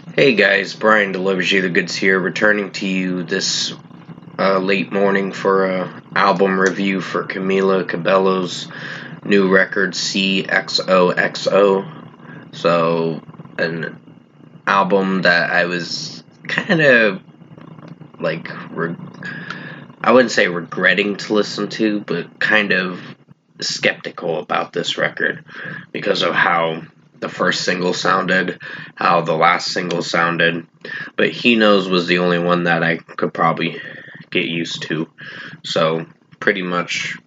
Hey guys, Brian delivers you the goods here, returning to you this late morning for a album review for Camila Cabello's new record XOXO. So, an album that I was kind of like, I wouldn't say regretting to listen to, but kind of skeptical about this record because of how the first single sounded, how the last single sounded, but He Knows was the only one that I could probably get used to. So, pretty much,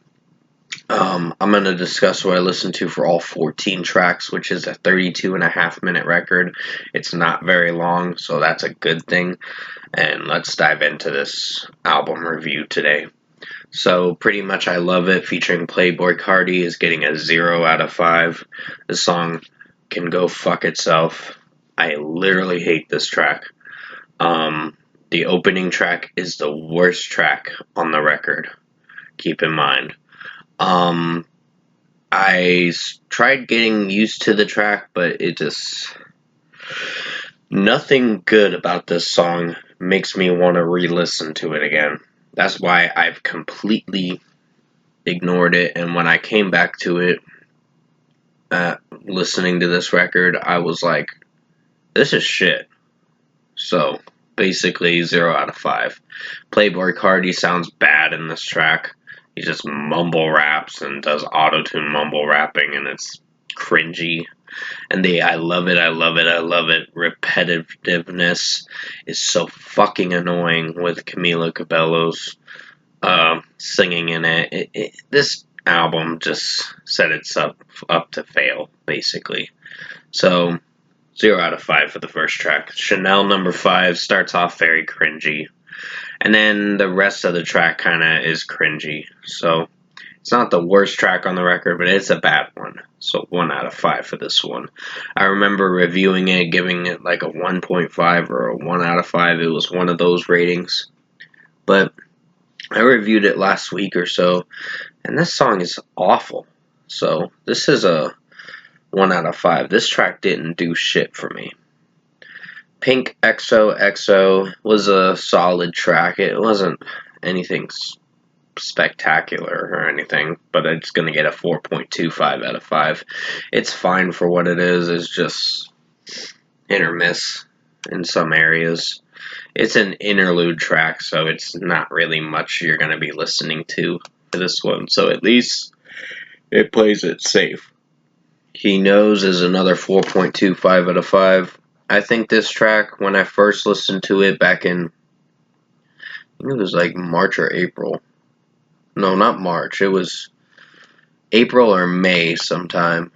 I'm going to discuss what I listened to for all 14 tracks, which is a 32.5-minute record. It's not very long, so that's a good thing. And let's dive into this album review today. So, pretty much, I Love It, featuring Playboi Carti, is getting a 0 out of 5. The song can go fuck itself. I literally hate this track. The opening track is the worst track on the record. Keep in mind. I tried getting used to the track, but it just... Nothing good about this song makes me want to re-listen to it again. That's why I've completely ignored it, and when I came back to it, listening to this record, I was like, this is shit. So, basically, 0 out of 5. Playboi Carti sounds bad in this track. He just mumble raps and does auto-tune mumble rapping, and it's cringy. And the I love it, I love it, I love it repetitiveness is so fucking annoying with Camila Cabello's singing in it. This album just set itself up to fail, basically. So, 0 out of 5 for the first track. Chanel number 5 starts off very cringy. And then the rest of the track kind of is cringy. So, it's not the worst track on the record, but it's a bad one. So, 1 out of 5 for this one. I remember reviewing it, giving it like a 1.5 or a 1 out of 5. It was one of those ratings. But I reviewed it last week or so, and this song is awful. So, this is a 1 out of 5. This track didn't do shit for me. Pink XOXO was a solid track. It wasn't anything spectacular or anything, but it's going to get a 4.25 out of 5. It's fine for what it is. It's just hit or miss in some areas. It's an interlude track, so it's not really much you're going to be listening to for this one. So at least it plays it safe. He Knows is another 4.25 out of 5. I think this track, when I first listened to it back in, I think it was like March or April. No, not March. It was April or May sometime.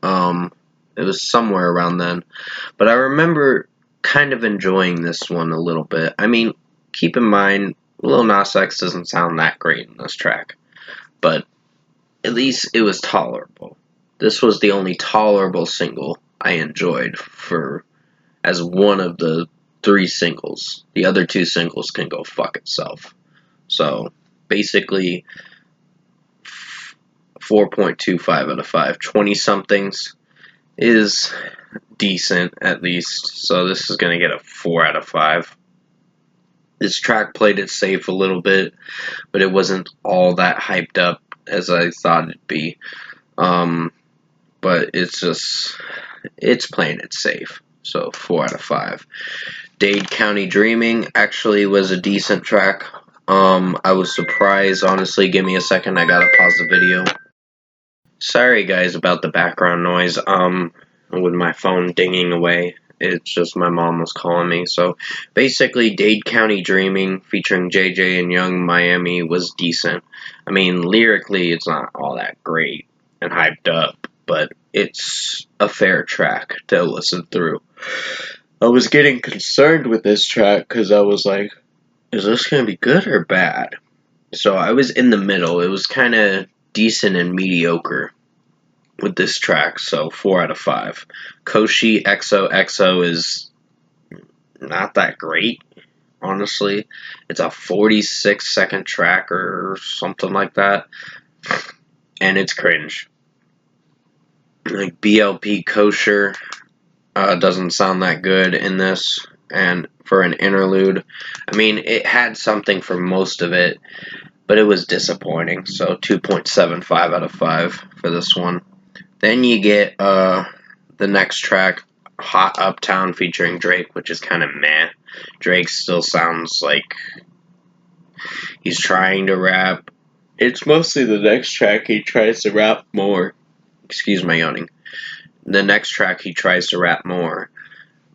It was somewhere around then. But I remember kind of enjoying this one a little bit. I mean, keep in mind, Lil Nas X doesn't sound that great in this track. But at least it was tolerable. This was the only tolerable single I enjoyed as one of the 3 singles. The other 2 singles can go fuck itself. So, basically, 4.25 out of 5. 20-somethings is decent, at least. So, this is going to get a 4 out of 5. This track played it safe a little bit, but it wasn't all that hyped up as I thought it'd be. But it's playing it safe. So 4 out of 5. Dade County Dreaming actually was a decent track. I was surprised, honestly. Give me a second, I gotta pause the video. Sorry guys about the background noise, with my phone dinging away. It's just my mom was calling me. So basically, Dade County Dreaming featuring JJ and Young Miami was decent. I mean, lyrically, it's not all that great and hyped up, but it's a fair track to listen through. I was getting concerned with this track because I was like, is this going to be good or bad? So I was in the middle. It was kind of decent and mediocre with this track, so 4 out of 5. Koshi XOXO is not that great, honestly. It's a 46-second track or something like that, and it's cringe. Like BLP Kosher, doesn't sound that good in this. And for an interlude, I mean, it had something for most of it, but it was disappointing. So 2.75 out of 5 for this one. Then you get the next track, Hot Uptown featuring Drake, which is kind of meh. Drake still sounds like he's trying to rap. It's mostly the next track he tries to rap more. Excuse my yawning. The next track he tries to rap more,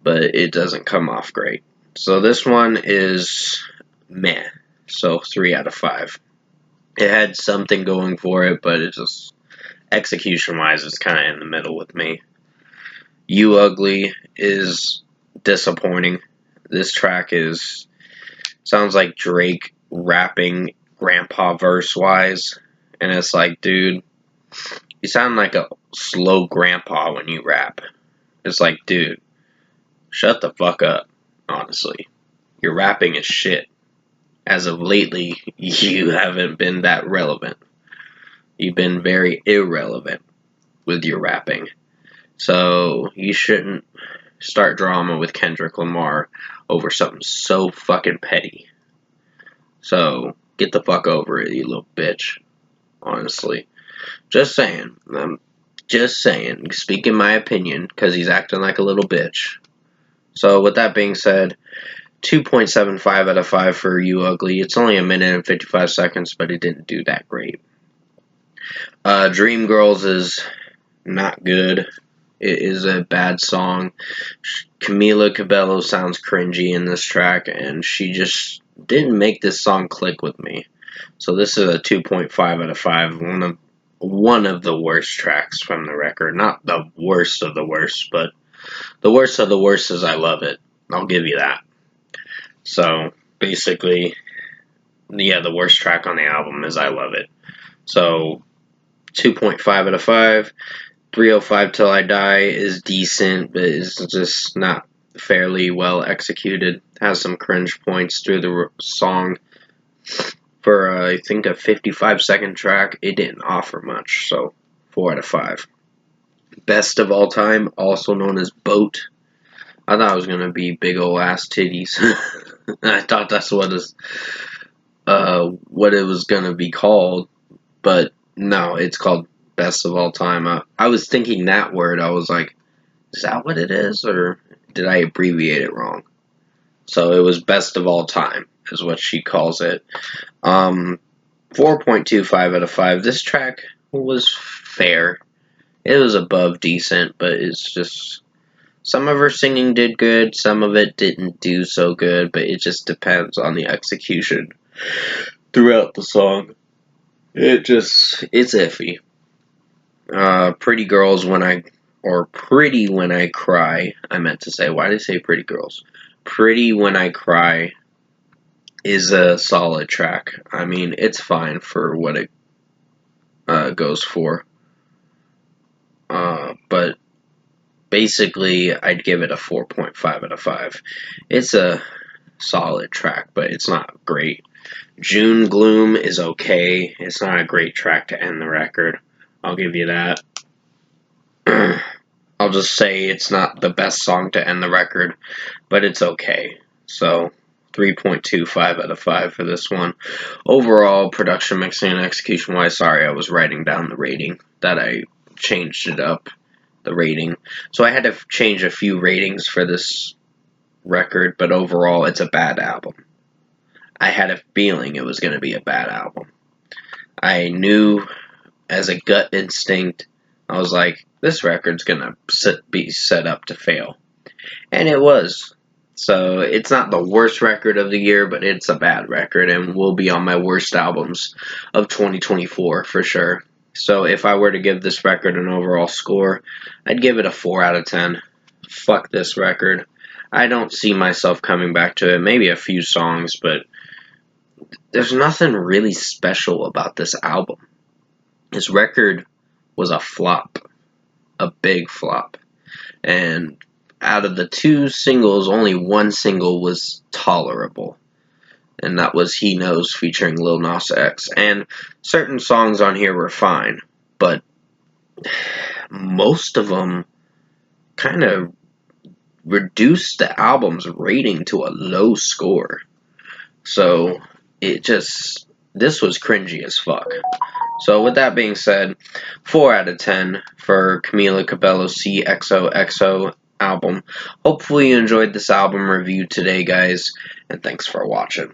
but it doesn't come off great. So this one is meh. So 3 out of 5. It had something going for it, but it just, execution-wise, it's kind of in the middle with me. You Ugly is disappointing. This track sounds like Drake rapping grandpa verse-wise, and it's like, dude, you sound like a slow grandpa when you rap. It's like, dude, shut the fuck up, honestly. Your rapping is shit. As of lately, you haven't been that relevant. You've been very irrelevant with your rapping. So, you shouldn't start drama with Kendrick Lamar over something so fucking petty. So, get the fuck over it, you little bitch. Honestly. Just saying. I'm just saying. Speaking my opinion, because he's acting like a little bitch. So, with that being said, 2.75 out of 5 for You Ugly. It's only a minute and 55 seconds, but it didn't do that great. Dreamgirls is not good. It is a bad song. Camila Cabello sounds cringy in this track, and she just didn't make this song click with me. So this is a 2.5 out of 5. One of the worst tracks from the record. Not the worst of the worst, but the worst of the worst is I Love It. I'll give you that. So, basically, yeah, the worst track on the album is I Love It. So, 2.5 out of 5. 305 Till I Die is decent, but it's just not fairly well executed. Has some cringe points through the song. For, I think, a 55-second track, it didn't offer much, so 4 out of 5. Best of All Time, also known as Boat. I thought it was going to be Big Ol' Ass Titties. I thought that's what it was going to be called, but no, it's called Best of All Time. I was thinking that word. I was like, is that what it is, or did I abbreviate it wrong? So it was Best of All Time is what she calls it. 4.25 out of 5. This track was fair. It was above decent, but it's just, some of her singing did good, some of it didn't do so good, but it just depends on the execution throughout the song. It's iffy. Pretty When I Cry, I meant to say, why did I say Pretty Girls? Pretty When I Cry is a solid track. I mean, it's fine for what it goes for. But basically, I'd give it a 4.5 out of 5. It's a solid track, but it's not great. June Gloom is okay. It's not a great track to end the record. I'll give you that. I'll just say it's not the best song to end the record, but it's okay. So, 3.25 out of 5 for this one. Overall, production, mixing, and execution-wise, sorry, I was writing down the rating that I changed it up, the rating. So I had to change a few ratings for this record, but overall, it's a bad album. I had a feeling it was going to be a bad album. I knew as a gut instinct, I was like, this record's going to be set up to fail. And it was. So it's not the worst record of the year, but it's a bad record and will be on my worst albums of 2024 for sure. So if I were to give this record an overall score, I'd give it a 4 out of 10. Fuck this record. I don't see myself coming back to it. Maybe a few songs, but there's nothing really special about this album. This record was a flop. A big flop. And out of the 2 singles, only one single was tolerable. And that was He Knows featuring Lil Nas X. And certain songs on here were fine, but most of them kind of reduced the album's rating to a low score. So this was cringy as fuck. So with that being said, 4 out of 10 for Camila Cabello's XOXO album. Hopefully you enjoyed this album review today, guys, and thanks for watching.